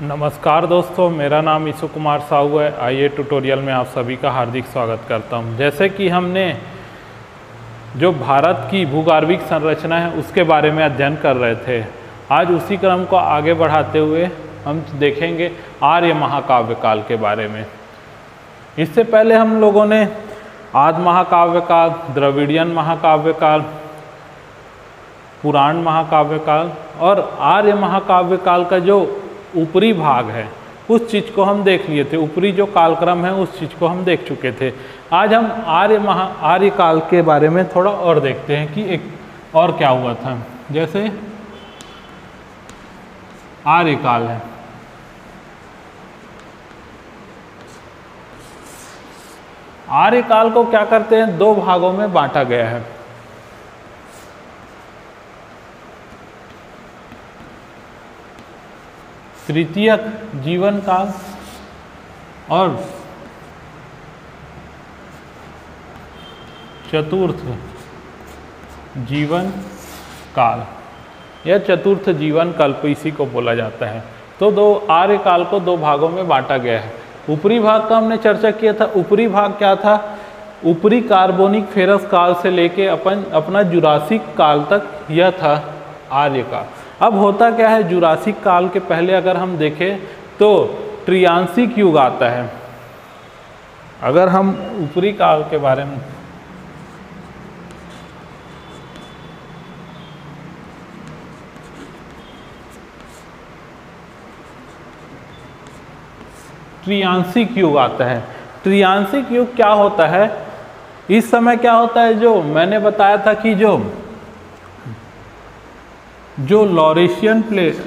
नमस्कार दोस्तों, मेरा नाम ईशु कुमार साहू है। आइए ट्यूटोरियल में आप सभी का हार्दिक स्वागत करता हूं। जैसे कि हमने जो भारत की भूगर्भिक संरचना है उसके बारे में अध्ययन कर रहे थे, आज उसी क्रम को आगे बढ़ाते हुए हम देखेंगे आर्य महाकाव्य काल के बारे में। इससे पहले हम लोगों ने आदि महाकाव्य काल, द्रविड़ियन महाकाव्य काल, पुराण महाकाव्य काल और आर्य महाकाव्य काल का जो ऊपरी भाग है उस चीज़ को हम देख लिए थे। ऊपरी जो कालक्रम है उस चीज़ को हम देख चुके थे। आज हम आर्य काल के बारे में थोड़ा और देखते हैं कि एक और क्या हुआ था। जैसे आर्य काल है, आर्य काल को क्या करते हैं, दो भागों में बांटा गया है। तृतीयक जीवन काल और चतुर्थ जीवन काल या चतुर्थ जीवन कल्प इसी को बोला जाता है। तो दो आर्य काल को दो भागों में बांटा गया है। ऊपरी भाग का हमने चर्चा किया था। ऊपरी भाग क्या था, ऊपरी कार्बोनिक फेरस काल से लेके अपना जुरासिक काल तक यह था आर्य काल। अब होता क्या है, जुरासिक काल के पहले अगर हम देखें तो ट्रियासिक युग आता है। अगर हम ऊपरी काल के बारे में ट्रियासिक युग आता है। ट्रियासिक युग क्या होता है, इस समय क्या होता है, जो मैंने बताया था कि जो लॉरेशियन प्लेट,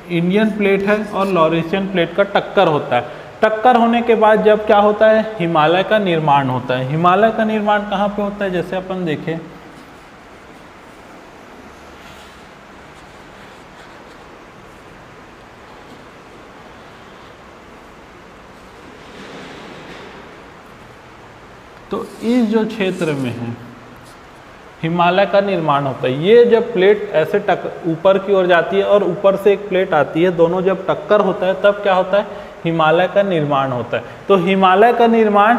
इंडियन प्लेट है और लॉरेशियन प्लेट का टक्कर होता है। टक्कर होने के बाद जब क्या होता है, हिमालय का निर्माण होता है। हिमालय का निर्माण कहाँ पे होता है, जैसे अपन देखें तो इस जो क्षेत्र में है हिमालय का निर्माण होता है। ये जब प्लेट ऐसे ऊपर की ओर जाती है और ऊपर से एक प्लेट आती है, दोनों जब टक्कर होता है तब क्या होता है, हिमालय का निर्माण होता है। तो हिमालय का निर्माण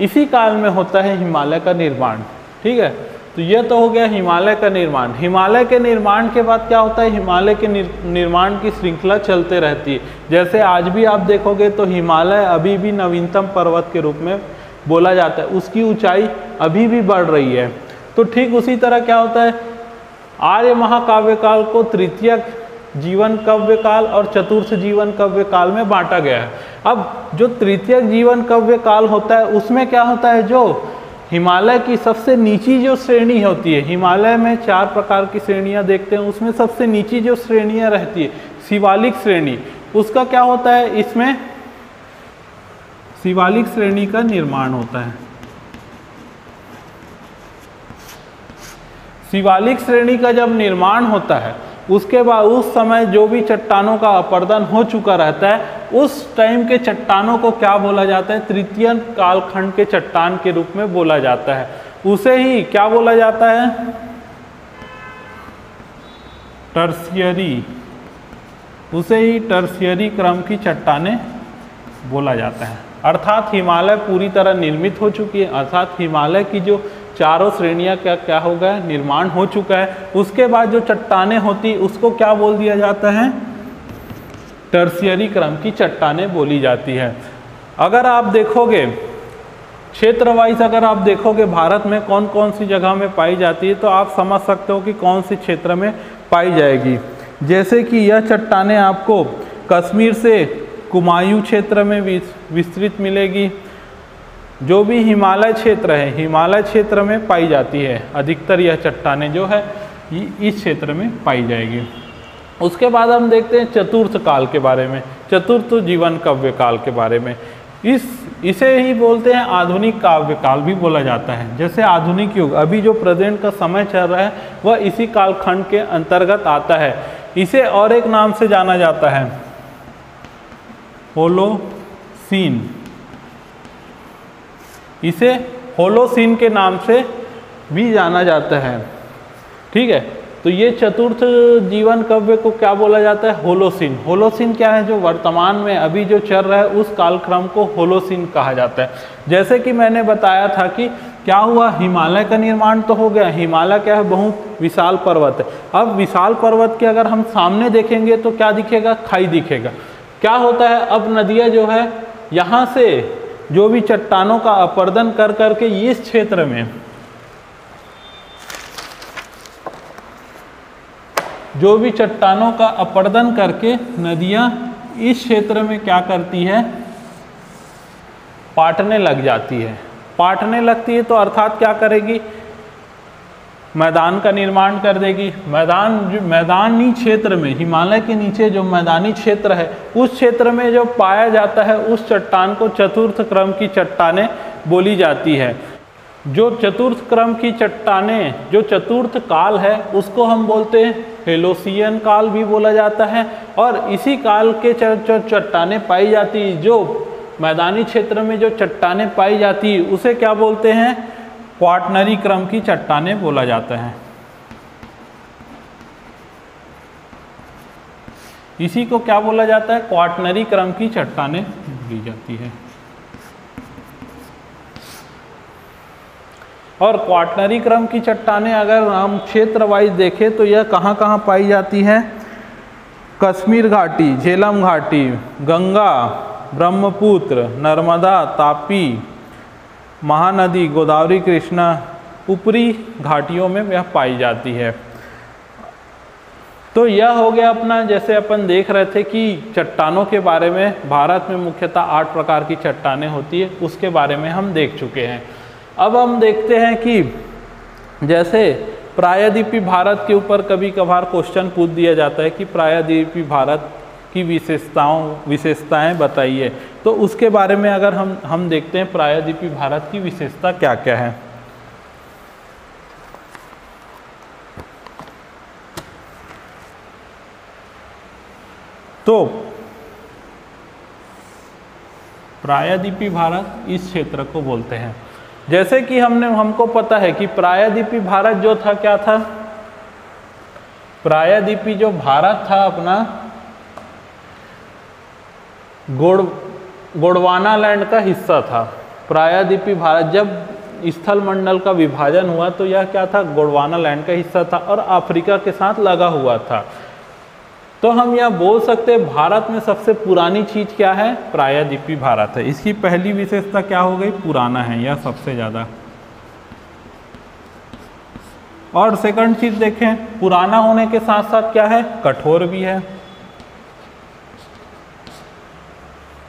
इसी काल में होता है, हिमालय का निर्माण। ठीक है, तो ये तो हो गया हिमालय का निर्माण। हिमालय के निर्माण के बाद क्या होता है, हिमालय के निर्माण की श्रृंखला चलते रहती है। जैसे आज भी आप देखोगे तो हिमालय अभी भी नवीनतम पर्वत के रूप में बोला जाता है, उसकी ऊंचाई अभी भी बढ़ रही है। तो ठीक उसी तरह क्या होता है, आर्य महाकाव्य काल को तृतीयक जीवन काव्य काल और चतुर्थ जीवन काव्य काल में बांटा गया है। अब जो तृतीयक जीवन काव्य काल होता है उसमें क्या होता है, जो हिमालय की सबसे नीची जो श्रेणी होती है, हिमालय में 4 प्रकार की श्रेणियां देखते हैं, उसमें सबसे नीची जो श्रेणियां रहती है शिवालिक श्रेणी, उसका क्या होता है, इसमें शिवालिक श्रेणी का निर्माण होता है। शिवालिक श्रेणी का जब निर्माण होता है उसके बाद उस समय जो भी चट्टानों का अपर्दन हो चुका रहता है, उस टाइम के चट्टानों को क्या बोला जाता है, तृतीय कालखंड के चट्टान के रूप में बोला जाता है। उसे ही क्या बोला जाता है, टर्शियरी, उसे ही टर्शियरी क्रम की चट्टानें बोला जाता है। अर्थात हिमालय पूरी तरह निर्मित हो चुकी है, अर्थात हिमालय की जो चारों श्रेणियां क्या हो गया, निर्माण हो चुका है। उसके बाद जो चट्टानें होती उसको क्या बोल दिया जाता है, टर्शियरी क्रम की चट्टानें बोली जाती है। अगर आप देखोगे क्षेत्र वाइज, अगर आप देखोगे भारत में कौन कौन सी जगह में पाई जाती है तो आप समझ सकते हो कि कौन सी क्षेत्र में पाई जाएगी। जैसे कि यह चट्टानें आपको कश्मीर से कुमायूं क्षेत्र में विस्तृत मिलेगी। जो भी हिमालय क्षेत्र है, हिमालय क्षेत्र में पाई जाती है अधिकतर यह चट्टानें जो है इस क्षेत्र में पाई जाएगी। उसके बाद हम देखते हैं चतुर्थ काल के बारे में, चतुर्थ जीवन काव्य काल के बारे में। इसे ही बोलते हैं आधुनिक काव्य काल भी बोला जाता है। जैसे आधुनिक युग, अभी जो प्रेजेंट का समय चल रहा है वह इसी कालखंड के अंतर्गत आता है। इसे और एक नाम से जाना जाता है, होलोसीन। इसे होलोसीन के नाम से भी जाना जाता है। ठीक है, तो ये चतुर्थ जीवन कव्य को क्या बोला जाता है? होलोसिन। होलोसिन क्या है? जो वर्तमान में अभी जो चल रहा है उस कालक्रम को होलोसिन कहा जाता है। जैसे कि मैंने बताया था कि क्या हुआ, हिमालय का निर्माण तो हो गया। हिमालय क्या है? बहुत विशाल पर्वत है। अब विशाल पर्वत के अगर हम सामने देखेंगे तो क्या दिखेगा? खाई दिखेगा। क्या होता है, अब नदियाँ जो है यहाँ से जो भी चट्टानों का अपरदन कर करके इस क्षेत्र में, जो भी चट्टानों का अपरदन करके नदियाँ इस क्षेत्र में क्या करती है? पाटने लग जाती है। पाटने लगती है तो अर्थात क्या करेगी? मैदान का निर्माण कर देगी। मैदानी क्षेत्र में, हिमालय के नीचे जो मैदानी क्षेत्र है उस क्षेत्र में जो पाया जाता है उस चट्टान को चतुर्थ क्रम की चट्टानें बोली जाती है। जो चतुर्थ क्रम की चट्टानें, जो चतुर्थ काल है उसको हम बोलते हैं हेलोसियन काल भी बोला जाता है। और इसी काल के चट्टानें पाई जाती, जो मैदानी क्षेत्र में जो चट्टानें पाई जाती है उसे क्या बोलते हैं? क्वाटरनरी क्रम की चट्टानें बोला जाता है। इसी को क्या बोला जाता है? क्वाटरनरी क्रम की चट्टानें बोली जाती है। और क्वाटरनरी क्रम की चट्टानें अगर हम क्षेत्र वाइज देखें तो यह कहाँ कहाँ पाई जाती है? कश्मीर घाटी, झेलम घाटी, गंगा, ब्रह्मपुत्र, नर्मदा, तापी, महानदी, गोदावरी, कृष्णा, ऊपरी घाटियों में यह पाई जाती है। तो यह हो गया अपना, जैसे अपन देख रहे थे कि चट्टानों के बारे में भारत में मुख्यतः 8 प्रकार की चट्टानें होती है, उसके बारे में हम देख चुके हैं। अब हम देखते हैं कि जैसे प्रायद्वीपीय भारत के ऊपर कभी कभार क्वेश्चन पूछ दिया जाता है कि प्रायद्वीपीय भारत की विशेषताएं बताइए। तो उसके बारे में अगर हम देखते हैं प्रायद्वीपीय भारत की विशेषता क्या क्या है। तो प्रायद्वीपीय भारत इस क्षेत्र को बोलते हैं। जैसे कि हमको पता है कि प्रायद्वीपीय भारत जो था क्या था? प्रायद्वीपीय जो भारत था अपना गोंडवाना लैंड का हिस्सा था। प्रायद्वीपीय भारत जब स्थल मंडल का विभाजन हुआ तो यह क्या था? गोंडवाना लैंड का हिस्सा था और अफ्रीका के साथ लगा हुआ था। तो हम यह बोल सकते हैं भारत में सबसे पुरानी चीज क्या है? प्रायद्वीपीय भारत है। इसकी पहली विशेषता क्या हो गई? पुराना है, यह सबसे ज्यादा। और सेकंड चीज देखें, पुराना होने के साथ साथ क्या है? कठोर भी है।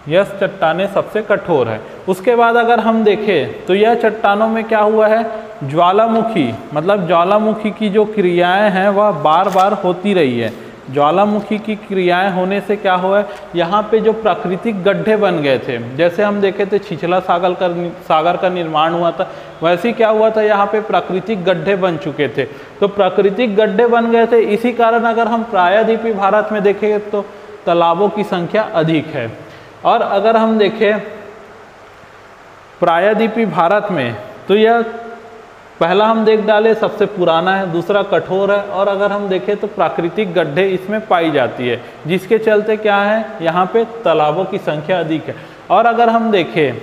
यह चट्टानें सबसे कठोर है। उसके बाद अगर हम देखें तो यह चट्टानों में क्या हुआ है? ज्वालामुखी, मतलब ज्वालामुखी की जो क्रियाएं हैं वह बार बार होती रही है। ज्वालामुखी की क्रियाएं होने से क्या हुआ है? यहाँ पे जो प्राकृतिक गड्ढे बन गए थे, जैसे हम देखे थे छिछला सागर का निर्माण हुआ था, वैसे ही क्या हुआ था? यहाँ पे प्राकृतिक गड्ढे बन चुके थे। तो प्राकृतिक गड्ढे बन गए थे, इसी कारण अगर हम प्रायद्वीपीय भारत में देखें तो तालाबों की संख्या अधिक है। और अगर हम देखें प्रायद्वीपीय भारत में तो यह पहला हम देख डाले सबसे पुराना है, दूसरा कठोर है, और अगर हम देखें तो प्राकृतिक गड्ढे इसमें पाई जाती है, जिसके चलते क्या है? यहाँ पे तालाबों की संख्या अधिक है। और अगर हम देखें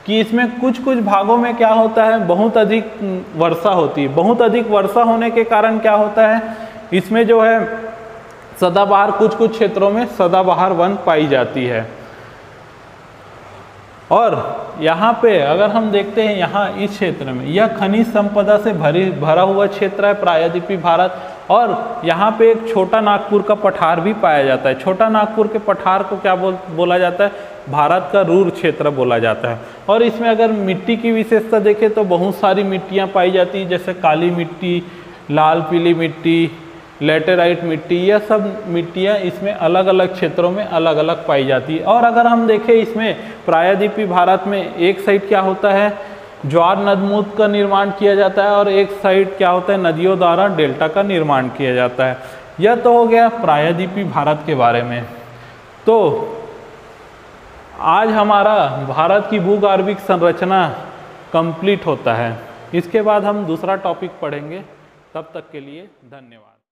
कि इसमें कुछ कुछ भागों में क्या होता है? बहुत अधिक वर्षा होती है। बहुत अधिक वर्षा होने के कारण क्या होता है? इसमें जो है सदाबहार, कुछ कुछ क्षेत्रों में सदाबहार वन पाई जाती है। और यहाँ पे अगर हम देखते हैं, यहाँ इस क्षेत्र में यह खनिज संपदा से भरा हुआ क्षेत्र है प्रायद्वीपीय भारत। और यहाँ पे एक छोटा नागपुर का पठार भी पाया जाता है। छोटा नागपुर के पठार को क्या बोला जाता है? भारत का रूर क्षेत्र बोला जाता है। और इसमें अगर मिट्टी की विशेषता देखें तो बहुत सारी मिट्टियाँ पाई जाती हैं, जैसे काली मिट्टी, लाल पीली मिट्टी, लेटेराइट मिट्टी, यह सब मिट्टियाँ इसमें अलग अलग क्षेत्रों में अलग अलग पाई जाती है। और अगर हम देखें इसमें प्रायद्वीपीय भारत में एक साइड क्या होता है? ज्वार नदमूद का निर्माण किया जाता है, और एक साइड क्या होता है? नदियों द्वारा डेल्टा का निर्माण किया जाता है। यह तो हो गया प्रायद्वीपीय भारत के बारे में। तो आज हमारा भारत की भूगर्भिक संरचना कंप्लीट होता है। इसके बाद हम दूसरा टॉपिक पढ़ेंगे। तब तक के लिए धन्यवाद।